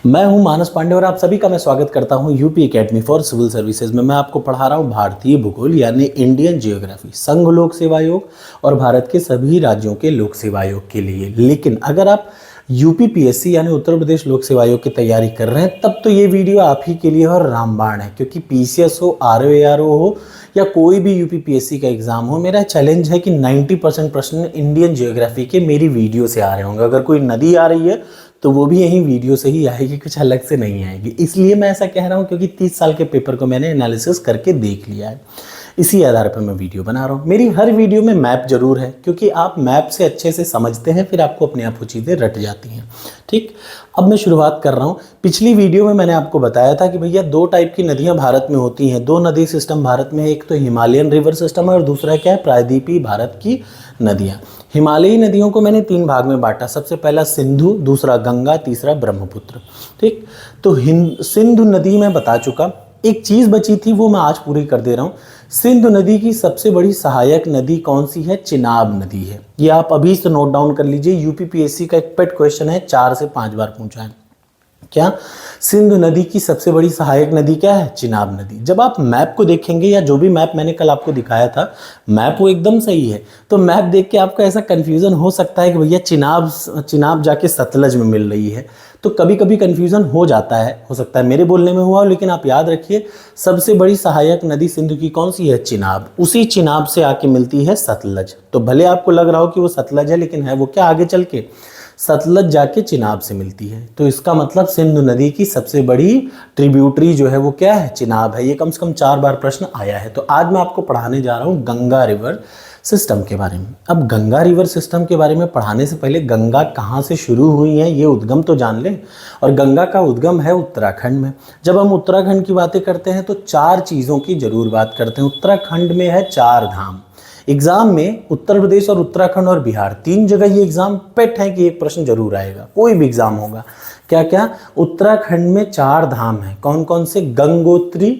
मैं हूं मानस पांडे और आप सभी का मैं स्वागत करता हूं UP academy for civil services में। मैं आपको पढ़ा रहा हूं भारतीय भूगोल यानी इंडियन जियोग्राफी, संघ लोक सेवा आयोग और भारत के सभी राज्यों के लोक सेवा आयोग के लिए। लेकिन अगर आप यूपीपीएससी यानी उत्तर प्रदेश लोक सेवा आयोग की तैयारी कर रहे हैं तब तो ये वीडियो आप ही के लिए और रामबाण है, क्योंकि पीसीएस हो, आरओ हो या कोई भी यूपीपीएससी का एग्जाम हो, मेरा चैलेंज है कि 90% प्रश्न इंडियन जियोग्राफी के मेरी वीडियो से आ रहे होंगे। अगर कोई नदी आ रही है तो वो भी यही वीडियो से ही आएगी, कुछ अलग से नहीं आएगी। इसलिए मैं ऐसा कह रहा हूँ क्योंकि 30 साल के पेपर को मैंने एनालिसिस करके देख लिया है, इसी आधार पर मैं वीडियो बना रहा हूँ। मेरी हर वीडियो में मैप जरूर है, क्योंकि आप मैप से अच्छे से समझते हैं, फिर आपको अपने आप वो चीज़ें रट जाती हैं। ठीक, अब मैं शुरुआत कर रहा हूँ। पिछली वीडियो में मैंने आपको बताया था कि भैया दो टाइप की नदियाँ भारत में होती हैं, दो नदी सिस्टम भारत में, एक तो हिमालयन रिवर सिस्टम है और दूसरा क्या है, प्रायद्वीपीय भारत की नदियाँ। हिमालयी नदियों को मैंने 3 भाग में बांटा, सबसे पहला सिंधु, दूसरा गंगा, तीसरा ब्रह्मपुत्र। ठीक, तो सिंधु नदी मैं बता चुका, एक चीज़ बची थी वो मैं आज पूरी कर दे रहा हूँ। सिंधु नदी की सबसे बड़ी सहायक नदी कौन सी है? चिनाब नदी है। ये आप अभी से नोट डाउन कर लीजिए, यूपीपीएससी का एक पेट क्वेश्चन है, 4 से 5 बार पूछा है। क्या सिंधु नदी की सबसे बड़ी सहायक नदी क्या है? चिनाब नदी। जब आप मैप को देखेंगे, या जो भी मैप मैंने कल आपको दिखाया था, मैप वो एकदम सही है, तो मैप देख के आपको ऐसा कंफ्यूजन हो सकता है कि भैया चिनाब जाके सतलज में मिल रही है, तो कभी कभी कंफ्यूजन हो जाता है, हो सकता है मेरे बोलने में हुआ हो, लेकिन आप याद रखिए सबसे बड़ी सहायक नदी सिंधु की कौन सी है? चिनाब। उसी चिनाब से आके मिलती है सतलज। तो भले आपको लग रहा हो कि वो सतलज है, लेकिन है वो क्या? आगे चल के सतलज जाके चिनाब से मिलती है। तो इसका मतलब सिंधु नदी की सबसे बड़ी ट्रिब्यूटरी जो है वो क्या है? चिनाब है। ये कम से कम 4 बार प्रश्न आया है। तो आज मैं आपको पढ़ाने जा रहा हूँ गंगा रिवर सिस्टम के बारे में। अब गंगा रिवर सिस्टम के बारे में पढ़ाने से पहले गंगा कहाँ से शुरू हुई है ये उद्गम तो जान लें। और गंगा का उद्गम है उत्तराखंड में। जब हम उत्तराखंड की बातें करते हैं तो 4 चीज़ों की जरूर बात करते हैं। उत्तराखंड में है 4 धाम। एग्जाम में उत्तर प्रदेश और उत्तराखंड और बिहार 3 जगह ये एग्जाम पेट है कि एक प्रश्न जरूर आएगा, कोई भी एग्जाम होगा। क्या क्या? उत्तराखंड में 4 धाम हैं। कौन कौन से? गंगोत्री,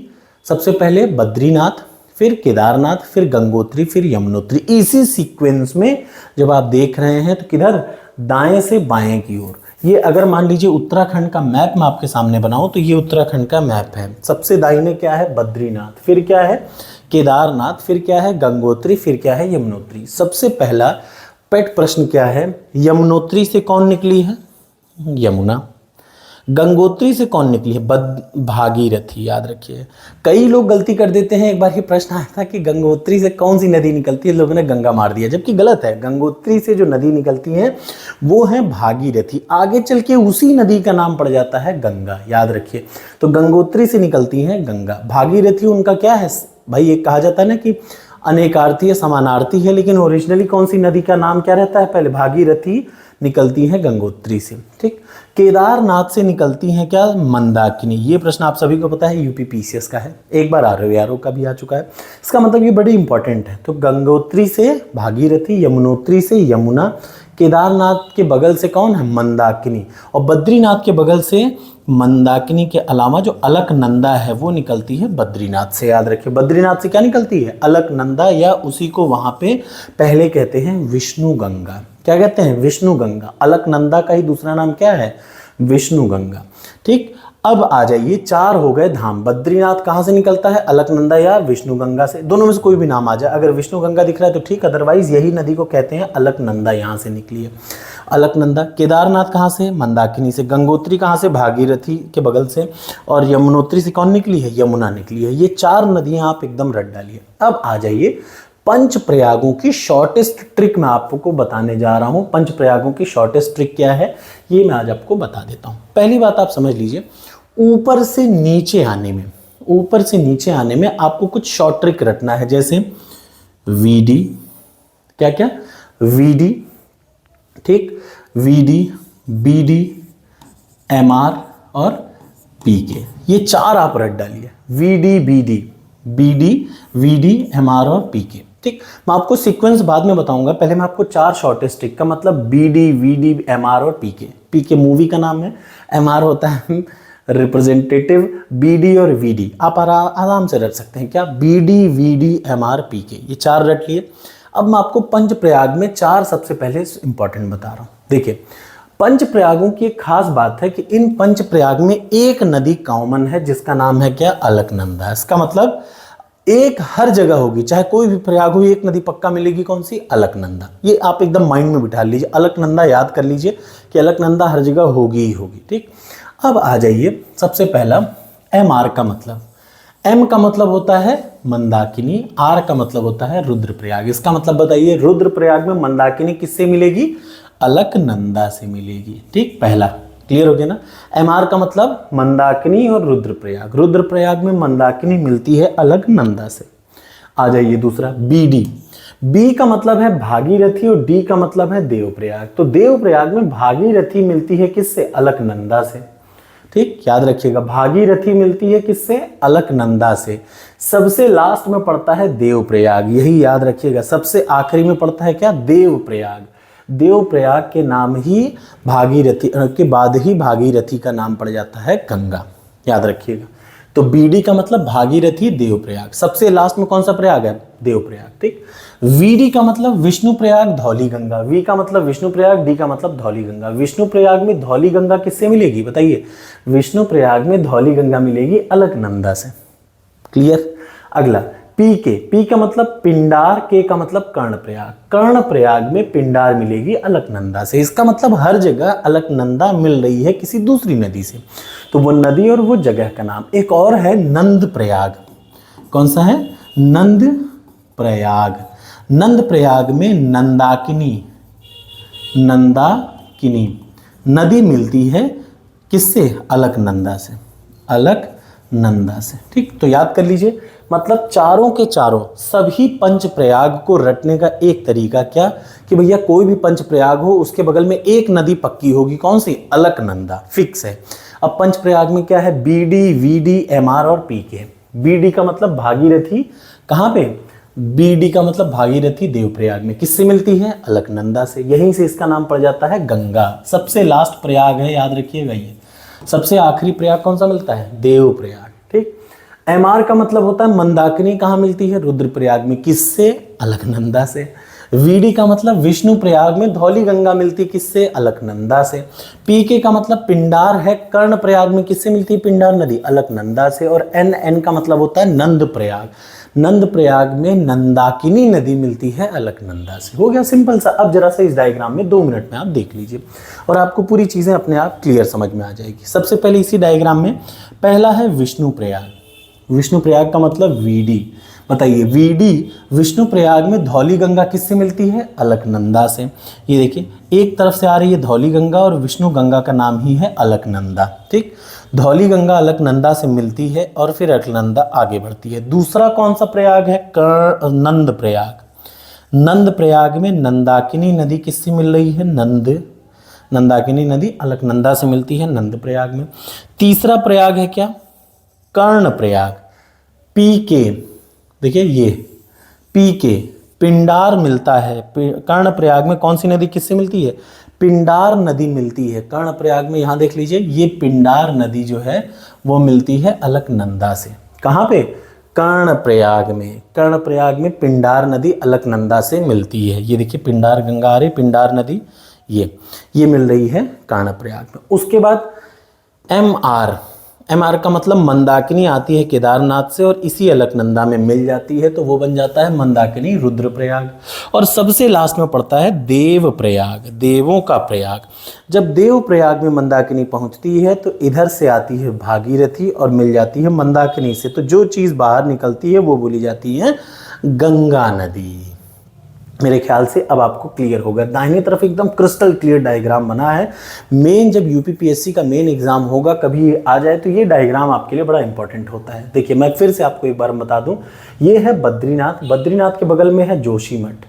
सबसे पहले बद्रीनाथ, फिर केदारनाथ, फिर गंगोत्री, फिर यमुनोत्री। इसी सीक्वेंस में जब आप देख रहे हैं तो किधर? दाएं से बाएं की ओर। ये अगर मान लीजिए उत्तराखंड का मैप मैं आपके सामने बनाऊं तो ये उत्तराखंड का मैप है। सबसे दाहिने क्या है? बद्रीनाथ, फिर क्या है? केदारनाथ, फिर क्या है? गंगोत्री, फिर क्या है? यमुनोत्री। सबसे पहला पेट प्रश्न क्या है? यमुनोत्री से कौन निकली है? यमुना। गंगोत्री से कौन निकली है? भागीरथी। याद रखिए, कई लोग गलती कर देते हैं। एक बार ये प्रश्न आया था कि गंगोत्री से कौन सी नदी निकलती है, लोगों ने गंगा मार दिया, जबकि गलत है। गंगोत्री से जो नदी निकलती है वो है भागीरथी। आगे चल के उसी नदी का नाम पड़ जाता है गंगा, याद रखिए। तो गंगोत्री से निकलती है गंगा। भागीरथी उनका क्या है भाई? ये कहा जाता है ना कि अनेकार्थी है, समानार्थी है, लेकिन ओरिजिनली कौन सी नदी का नाम क्या रहता है? पहले भागीरथी निकलती है गंगोत्री से। ठीक, केदारनाथ से निकलती हैं क्या? मंदाकिनी। ये प्रश्न आप सभी को पता है, यूपीपीसीएस का है, एक बार आरओ का भी आ चुका है। इसका मतलब ये बड़ी इंपॉर्टेंट है। तो गंगोत्री से भागीरथी, यमुनोत्री से यमुना, केदारनाथ के बगल से कौन है? मंदाकिनी, और बद्रीनाथ के बगल से मंदाकिनी के अलावा जो अलकनंदा है वो निकलती है बद्रीनाथ से। याद रखिए, बद्रीनाथ से क्या निकलती है? अलकनंदा, या उसी को वहां पे पहले कहते हैं विष्णु गंगा। क्या कहते हैं? विष्णु गंगा। अलकनंदा का ही दूसरा नाम क्या है? विष्णु गंगा। ठीक, अब आ जाइए, 4 हो गए धाम। बद्रीनाथ कहाँ से निकलता है? अलकनंदा या विष्णु गंगा से, दोनों में से कोई भी नाम आ जाए। अगर विष्णु गंगा दिख रहा है तो ठीक, अदरवाइज यही नदी को कहते हैं अलकनंदा, यहाँ से निकली है अलकनंदा। केदारनाथ कहाँ से? मंदाकिनी से। गंगोत्री कहाँ से? भागीरथी के बगल से। और यमुनोत्री से कौन निकली है? यमुना निकली है। ये 4 नदियाँ आप एकदम रट डालिए। अब आ जाइए पंच प्रयागों की शॉर्टेस्ट ट्रिक मैं आपको बताने जा रहा हूं। पंच प्रयागों की शॉर्टेस्ट ट्रिक क्या है ये मैं आज आपको बता देता हूं। पहली बात आप समझ लीजिए, ऊपर से नीचे आने में आपको कुछ शॉर्ट ट्रिक रटना है, जैसे वीडी। क्या क्या? वीडी। ठीक, वीडी, बीडी, एमआर और पीके। ये 4 आप रट डालिए। वीडी, बीडी, वीडी, एमआर और पीके। ठीक, मैं आपको सीक्वेंस बाद में बताऊंगा, पहले मैं आपको 4 शॉर्टेस्ट ट्रिक का मतलब बीडी, वीडी, एमआर और पीके। पीके मूवी का नाम है, एमआर होता है रिप्रेजेंटेटिव, बीडी और वीडी आप आराम से रट सकते हैं। क्या? बीडी, वीडी, एमआर, पीके, ये 4 रट लिए। अब मैं आपको पंच प्रयाग में 4 सबसे पहले इंपॉर्टेंट बता रहा हूँ। देखिए, पंच प्रयागों की एक खास बात है कि इन पंच प्रयाग में एक नदी कॉमन है जिसका नाम है क्या, अलकनंदा। इसका मतलब एक हर जगह होगी, चाहे कोई भी प्रयाग हो, एक नदी पक्का मिलेगी, कौन सी, अलकनंदा। ये आप एकदम माइंड में बिठा लीजिए, अलकनंदा याद कर लीजिए कि अलकनंदा हर जगह होगी ही होगी। ठीक, अब आ जाइए सबसे पहला एम आर का मतलब। एम का मतलब होता है मंदाकिनी, आर का मतलब होता है रुद्रप्रयाग। इसका मतलब बताइए, रुद्रप्रयाग में मंदाकिनी किससे मिलेगी, अलकनंदा से मिलेगी। ठीक, पहला क्लियर हो गया ना। एमआर का मतलब मंदाकिनी और रुद्रप्रयाग, रुद्रप्रयाग में मंदाकिनी मिलती है अलकनंदा से। आ जाइए दूसरा बीडी। बी का मतलब है भागीरथी और डी का मतलब है देवप्रयाग। तो देवप्रयाग में भागीरथी मिलती है किससे, अलकनंदा से। ठीक, याद रखिएगा, भागीरथी मिलती है किससे, अलकनंदा से। सबसे लास्ट में पड़ता है देवप्रयाग, यही याद रखिएगा, सबसे आखिरी में पड़ता है क्या, देवप्रयाग। देवप्रयाग के नाम ही भागीरथी के बाद ही भागीरथी का नाम पड़ जाता है गंगा, याद रखिएगा। तो बीडी का मतलब भागीरथी, देवप्रयाग, सबसे लास्ट में कौन सा प्रयाग है, देवप्रयाग। ठीक, वीडी का मतलब विष्णु प्रयाग, धौली गंगा। वी का मतलब विष्णु प्रयाग, डी का मतलब धौली गंगा। विष्णु प्रयाग में धौली गंगा किससे मिलेगी, बताइए, विष्णु प्रयाग में धौली गंगा मिलेगी अलकनंदा से। क्लियर। अगला पी के, पी का मतलब पिंडार, के का मतलब कर्णप्रयाग। कर्णप्रयाग में पिंडार मिलेगी अलकनंदा से। इसका मतलब हर जगह अलकनंदा मिल रही है किसी दूसरी नदी से, तो वो नदी और वो जगह का नाम। एक और है नंद प्रयाग। कौन सा है, नंद प्रयाग। नंद प्रयाग में नंदाकिनी, नंदाकिनी नदी मिलती है किससे, अलकनंदा से, अलकनंदा से। ठीक, तो याद कर लीजिए, मतलब चारों के चारों सभी पंच प्रयाग को रटने का एक तरीका क्या, कि भैया कोई भी पंच प्रयाग हो उसके बगल में एक नदी पक्की होगी, कौन सी, अलकनंदा, फिक्स है। अब पंच प्रयाग में क्या है, बीडी, वीडी, एमआर और पीके। बीडी का मतलब भागीरथी, कहाँ पे, बीडी का मतलब भागीरथी देवप्रयाग में, किससे मिलती है, अलकनंदा से। यहीं से इसका नाम पड़ जाता है गंगा। सबसे लास्ट प्रयाग है, याद रखिएगा, ये सबसे आखिरी प्रयाग कौन सा मिलता है, देवप्रयाग। ठीक, एमआर का मतलब होता है मंदाकिनी, कहाँ मिलती है, रुद्रप्रयाग में, किससे, अलकनंदा से। वीडी का मतलब विष्णु प्रयाग में धौली गंगा मिलती है, किससे, अलकनंदा से। पीके का मतलब पिंडार है, कर्ण प्रयाग में किससे मिलती है, पिंडार नदी, अलकनंदा से। और एन का मतलब होता है नंद प्रयाग, नंद प्रयाग में नंदाकिनी नदी मिलती है अलकनंदा से। हो गया सिंपल सा। अब जरा सा इस डायग्राम में 2 मिनट में आप देख लीजिए और आपको पूरी चीजें अपने आप क्लियर समझ में आ जाएगी। सबसे पहले इसी डायग्राम में पहला है विष्णु प्रयाग। विष्णु प्रयाग का मतलब वीडी। बताइए, वीडी विष्णु प्रयाग में धौली गंगा किससे मिलती है, अलकनंदा से। ये देखिए, एक तरफ से आ रही है धौली गंगा और विष्णु गंगा का नाम ही है अलकनंदा। ठीक, धौली गंगा अलकनंदा से मिलती है और फिर अलकनंदा आगे बढ़ती है। दूसरा कौन सा प्रयाग है, नंद प्रयाग। नंद प्रयाग में नंदाकिनी नदी किससे मिल रही है, नंदाकिनी नदी अलकनंदा से मिलती है नंद प्रयाग में। तीसरा प्रयाग है क्या, कर्ण प्रयाग। पी के, देखिए ये पी के पिंडार मिलता है, कर्ण प्रयाग में कौन सी नदी किससे मिलती है, पिंडार नदी मिलती है कर्ण प्रयाग में। यहां देख लीजिए, ये पिंडार नदी जो है वो मिलती है अलकनंदा से। कहां पे, कर्ण प्रयाग में। कर्ण प्रयाग में पिंडार नदी अलकनंदा से मिलती है। ये देखिए, पिंडार गंगा आ रही, पिंडार नदी ये मिल रही है कर्ण प्रयाग में। उसके बाद एम आर का मतलब मंदाकिनी आती है केदारनाथ से और इसी अलकनंदा में मिल जाती है, तो वो बन जाता है मंदाकिनी रुद्रप्रयाग। और सबसे लास्ट में पड़ता है देव प्रयाग, देवों का प्रयाग। जब देव प्रयाग में मंदाकिनी पहुंचती है तो इधर से आती है भागीरथी और मिल जाती है मंदाकिनी से, तो जो चीज़ बाहर निकलती है वो बोली जाती है गंगा नदी। मेरे ख्याल से अब आपको क्लियर होगा। दाहिने तरफ एकदम क्रिस्टल क्लियर डायग्राम बना है। मेन जब यूपीपीएससी का मेन एग्जाम होगा कभी आ जाए तो ये डायग्राम आपके लिए बड़ा इंपॉर्टेंट होता है। देखिए, मैं फिर से आपको एक बार बता दूं, ये है बद्रीनाथ, बद्रीनाथ के बगल में है जोशीमठ।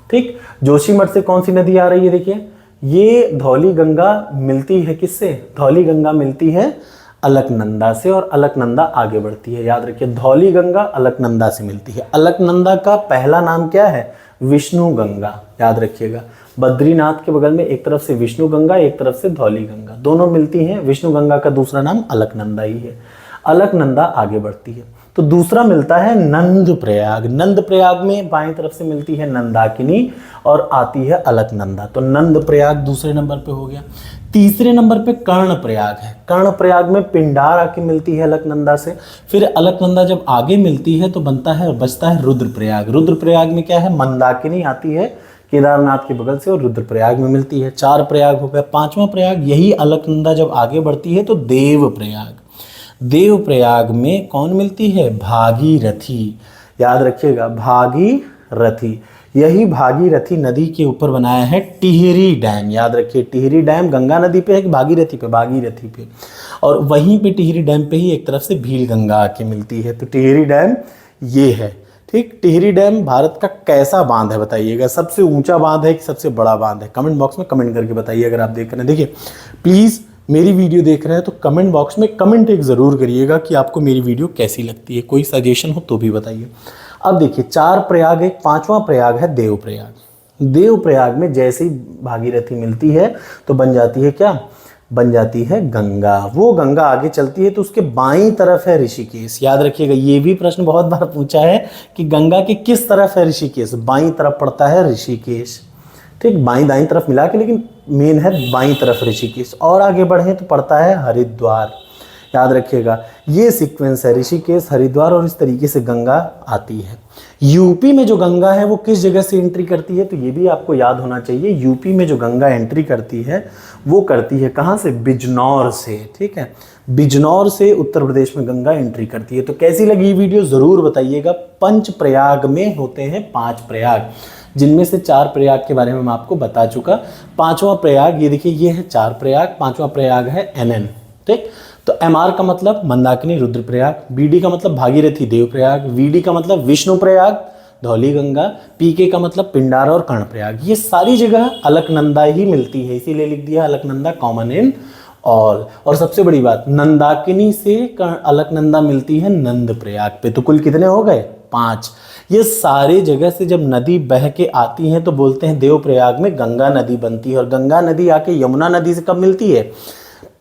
ठीक, जोशीमठ से कौन सी नदी आ रही है, देखिए ये धौली गंगा मिलती है किससे, धौली गंगा मिलती है अलकनंदा से और अलकनंदा आगे बढ़ती है। याद रखिए, धौली गंगा अलकनंदा से मिलती है। अलकनंदा का पहला नाम क्या है, विष्णु गंगा, याद रखिएगा। बद्रीनाथ के बगल में एक तरफ से विष्णु गंगा, एक तरफ से धौली गंगा, दोनों मिलती हैं। विष्णु गंगा का दूसरा नाम अलकनंदा ही है। अलकनंदा आगे बढ़ती है तो दूसरा मिलता है नंद प्रयाग। नंद प्रयाग में बाएं तरफ से मिलती है नंदाकिनी और आती है अलकनंदा, तो नंद प्रयाग दूसरे नंबर पे हो गया। तीसरे नंबर पे कर्ण प्रयाग है। कर्ण प्रयाग में पिंडार आके मिलती है अलकनंदा से, फिर अलकनंदा जब आगे मिलती है तो बनता है बचता है रुद्रप्रयाग। रुद्रप्रयाग में क्या है, मंदाकिनी आती है केदारनाथ के बगल से और रुद्रप्रयाग में मिलती है। 4 प्रयाग हो गए। 5वां प्रयाग यही अलकनंदा जब आगे बढ़ती है तो देव प्रयाग। देव प्रयाग में कौन मिलती है, भागीरथी। याद रखिएगा भागीरथी, यही भागीरथी नदी के ऊपर बनाया है टिहरी डैम। याद रखिए टिहरी डैम गंगा नदी पे है कि भागीरथी पे, भागीरथी पे। और वहीं पे टिहरी डैम पे ही एक तरफ से भील गंगा आके मिलती है, तो टिहरी डैम ये है। ठीक, टिहरी डैम भारत का कैसा बांध है बताइएगा, सबसे ऊंचा बांध है कि सबसे बड़ा बांध है, कमेंट बॉक्स में कमेंट करके बताइए। अगर आप देख रहे हैं, देखिए प्लीज़ मेरी वीडियो देख रहे हैं तो कमेंट बॉक्स में कमेंट एक ज़रूर करिएगा कि आपको मेरी वीडियो कैसी लगती है, कोई सजेशन हो तो भी बताइए। अब देखिए 4 प्रयाग है, 5वां प्रयाग है देवप्रयाग। देवप्रयाग में जैसे ही भागीरथी मिलती है तो बन जाती है क्या, बन जाती है गंगा। वो गंगा आगे चलती है तो उसके बाईं तरफ है ऋषिकेश। याद रखिएगा ये भी प्रश्न बहुत बार पूछा है कि गंगा के किस तरफ है ऋषिकेश, बाईं तरफ पड़ता है ऋषिकेश। ठीक, बाईं दाईं तरफ मिला के, लेकिन मेन है बाईं तरफ ऋषिकेश। और आगे बढ़े तो पड़ता है हरिद्वार। याद रखिएगा ये सीक्वेंस है, ऋषिकेश, हरिद्वार और इस तरीके से गंगा आती है। यूपी में जो गंगा है वो किस जगह से एंट्री करती है, तो ये भी आपको याद होना चाहिए। यूपी में जो गंगा एंट्री करती है वो करती है कहाँ से, बिजनौर से। ठीक है, बिजनौर से उत्तर प्रदेश में गंगा एंट्री करती है। तो कैसी लगी वीडियो ज़रूर बताइएगा। पंच प्रयाग में होते हैं 5 प्रयाग, जिनमें से 4 प्रयाग के बारे में मैं आपको बता चुका। 5वां प्रयाग ये देखिए, ये है 4 प्रयाग। 5वां प्रयाग है NN। ठीक, तो MR का मतलब मंदाकिनी रुद्रप्रयाग, BD का मतलब भागीरथी देवप्रयाग, VD का मतलब विष्णु प्रयाग धौली गंगा, PK का मतलब पिंडार और कर्णप्रयाग। ये सारी जगह अलकनंदा ही मिलती है, इसीलिए लिख दिया अलकनंदा कॉमन इन ऑल। और सबसे बड़ी बात, नंदाकिनी से अलकनंदा मिलती है नंद प्रयाग पे। तो कुल कितने हो गए, 5। ये सारे जगह से जब नदी बह के आती हैं तो बोलते हैं देवप्रयाग में गंगा नदी बनती है। और गंगा नदी आके यमुना नदी से कब मिलती है,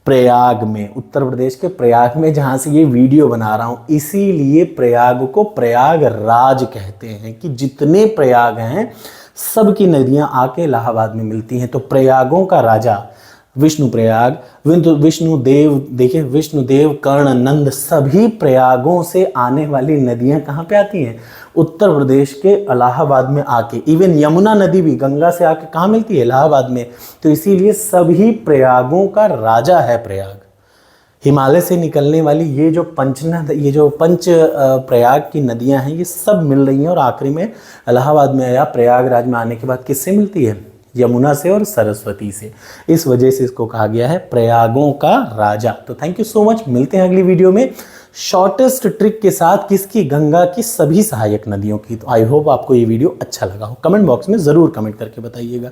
प्रयाग में, उत्तर प्रदेश के प्रयाग में, जहाँ से ये वीडियो बना रहा हूँ। इसीलिए प्रयाग को प्रयागराज कहते हैं कि जितने प्रयाग हैं सबकी नदियाँ आके इलाहाबाद में मिलती हैं। तो प्रयागों का राजा विष्णु प्रयाग, विष्णुदेव, देखिए विष्णुदेव, कर्ण, नंद, सभी प्रयागों से आने वाली नदियां कहाँ पे आती हैं, उत्तर प्रदेश के इलाहाबाद में आके। इवन यमुना नदी भी गंगा से आके कहाँ मिलती है, इलाहाबाद में। तो इसीलिए सभी प्रयागों का राजा है प्रयाग। हिमालय से निकलने वाली ये जो पंच प्रयाग की नदियां हैं ये सब मिल रही हैं और आखिरी में इलाहाबाद में या प्रयागराज में आने के बाद किससे मिलती है, यमुना से और सरस्वती से। इस वजह से इसको कहा गया है प्रयागों का राजा। तो थैंक यू सो मच, मिलते हैं अगली वीडियो में शॉर्टेस्ट ट्रिक के साथ, किसकी, गंगा की सभी सहायक नदियों की। तो आई होप आपको ये वीडियो अच्छा लगा हो। कमेंट बॉक्स में ज़रूर कमेंट करके बताइएगा।